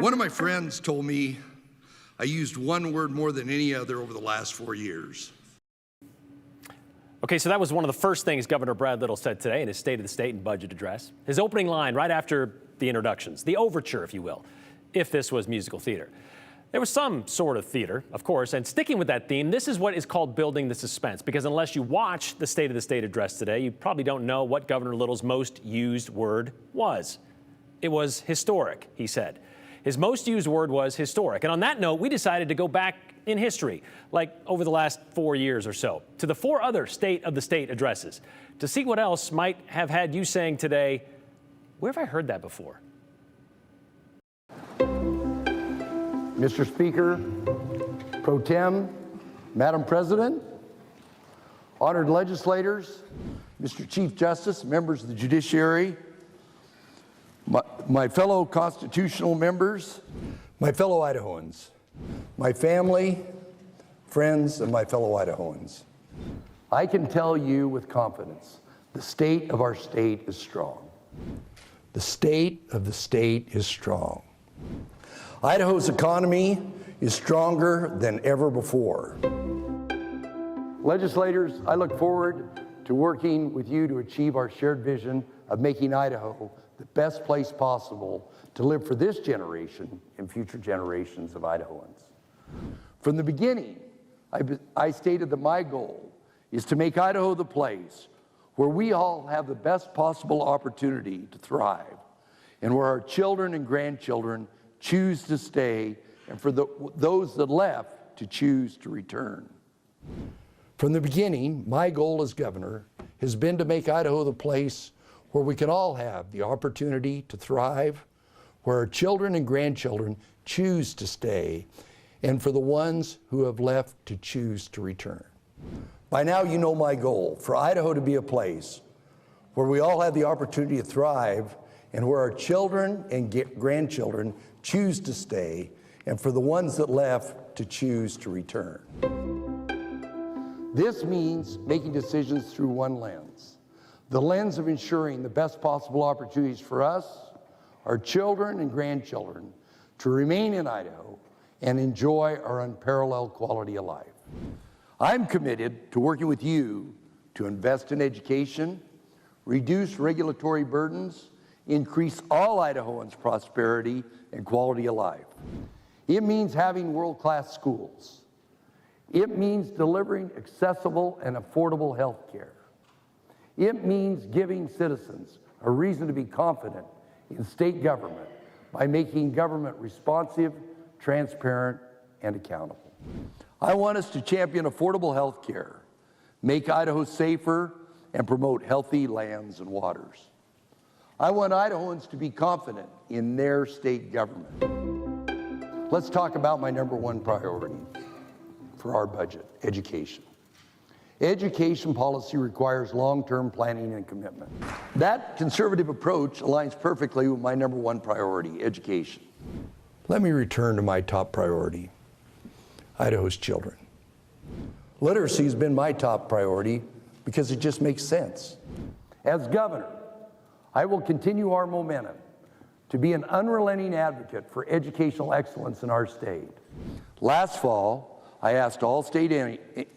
One of my friends told me I used one word more than any other over the last 4 years. Okay, so that was one of the first things Governor Brad Little said today in his State of the State and Budget address. His opening line right after the introductions, the overture, if you will, if this was musical theater. There was some sort of theater, of course, and sticking with that theme, this is what is called building the suspense, because unless you watch the State of the State address today, you probably don't know what Governor Little's most used word was. It was historic, he said. His most used word was historic. And on that note, we decided to go back in history, like over the last 4 years or so, to the 4 other State of the State addresses, to see what else might have had you saying today, where have I heard that before? Mr. Speaker, Pro Tem, Madam President, honored legislators, Mr. Chief Justice, members of the judiciary, my fellow constitutional members, my fellow Idahoans, my family, friends, and my fellow Idahoans. I can tell you with confidence, the state of our state is strong. The state of the state is strong. Idaho's economy is stronger than ever before. Legislators, I look forward to working with you to achieve our shared vision of making Idaho the best place possible to live for this generation and future generations of Idahoans. From the beginning, I stated that my goal is to make Idaho the place where we all have the best possible opportunity to thrive and where our children and grandchildren choose to stay and for those that left to choose to return. From the beginning, my goal as governor has been to make Idaho the place where we can all have the opportunity to thrive, where our children and grandchildren choose to stay, and for the ones who have left to choose to return. By now you know my goal, for Idaho to be a place where we all have the opportunity to thrive and where our children and grandchildren choose to stay, and for the ones that left to choose to return. This means making decisions through one lens, the lens of ensuring the best possible opportunities for us, our children and grandchildren to remain in Idaho and enjoy our unparalleled quality of life. I'm committed to working with you to invest in education, reduce regulatory burdens, increase all Idahoans' prosperity and quality of life. It means having world-class schools. It means delivering accessible and affordable health care. It means giving citizens a reason to be confident in state government by making government responsive, transparent, and accountable. I want us to champion affordable health care, make Idaho safer, and promote healthy lands and waters. I want Idahoans to be confident in their state government. Let's talk about my #1 priority for our budget, education. Education policy requires long-term planning and commitment. That conservative approach aligns perfectly with my #1 priority, education. Let me return to my top priority, Idaho's children. Literacy has been my top priority because it just makes sense. As governor, I will continue our momentum to be an unrelenting advocate for educational excellence in our state. Last fall, I asked all state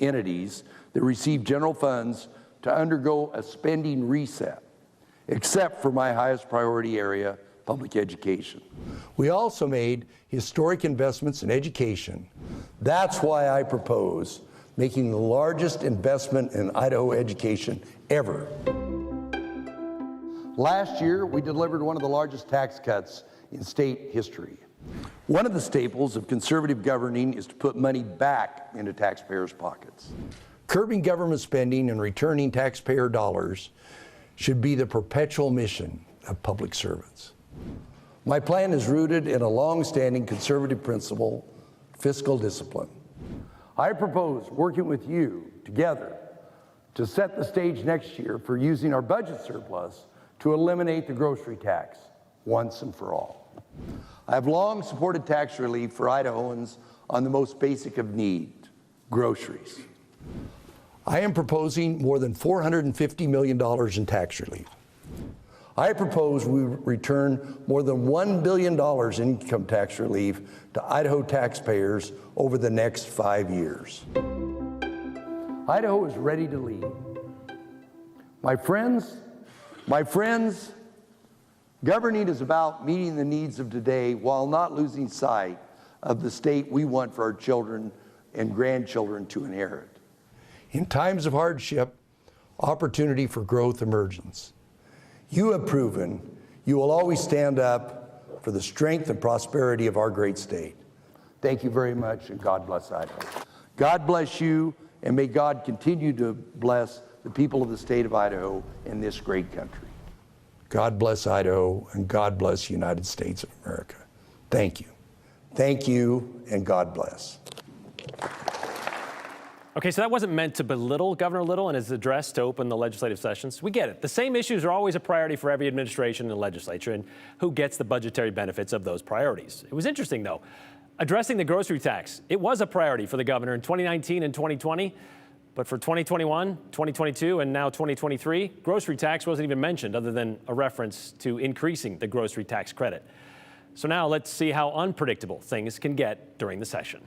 entities that receive general funds to undergo a spending reset, except for my highest priority area, public education. We also made historic investments in education. That's why I propose making the largest investment in Idaho education ever. Last year, we delivered one of the largest tax cuts in state history. One of the staples of conservative governing is to put money back into taxpayers' pockets. Curbing government spending and returning taxpayer dollars should be the perpetual mission of public servants. My plan is rooted in a long-standing conservative principle, fiscal discipline. I propose working with you together to set the stage next year for using our budget surplus to eliminate the grocery tax once and for all. I have long supported tax relief for Idahoans on the most basic of needs, groceries. I am proposing more than $450 million in tax relief. I propose we return more than $1 billion in income tax relief to Idaho taxpayers over the next 5 years. Idaho is ready to lead. My friends, governing is about meeting the needs of today while not losing sight of the state we want for our children and grandchildren to inherit. In times of hardship, opportunity for growth emerges. You have proven you will always stand up for the strength and prosperity of our great state. Thank you very much, and God bless Idaho. God bless you, and may God continue to bless the people of the state of Idaho and this great country. God bless Idaho, and God bless the United States of America. Thank you. Thank you, and God bless. Okay, so that wasn't meant to belittle Governor Little in his address to open the legislative sessions. We get it. The same issues are always a priority for every administration and legislature, and who gets the budgetary benefits of those priorities. It was interesting, though. Addressing the grocery tax, it was a priority for the governor in 2019 and 2020, but for 2021, 2022, and now 2023, grocery tax wasn't even mentioned other than a reference to increasing the grocery tax credit. So now let's see how unpredictable things can get during the session.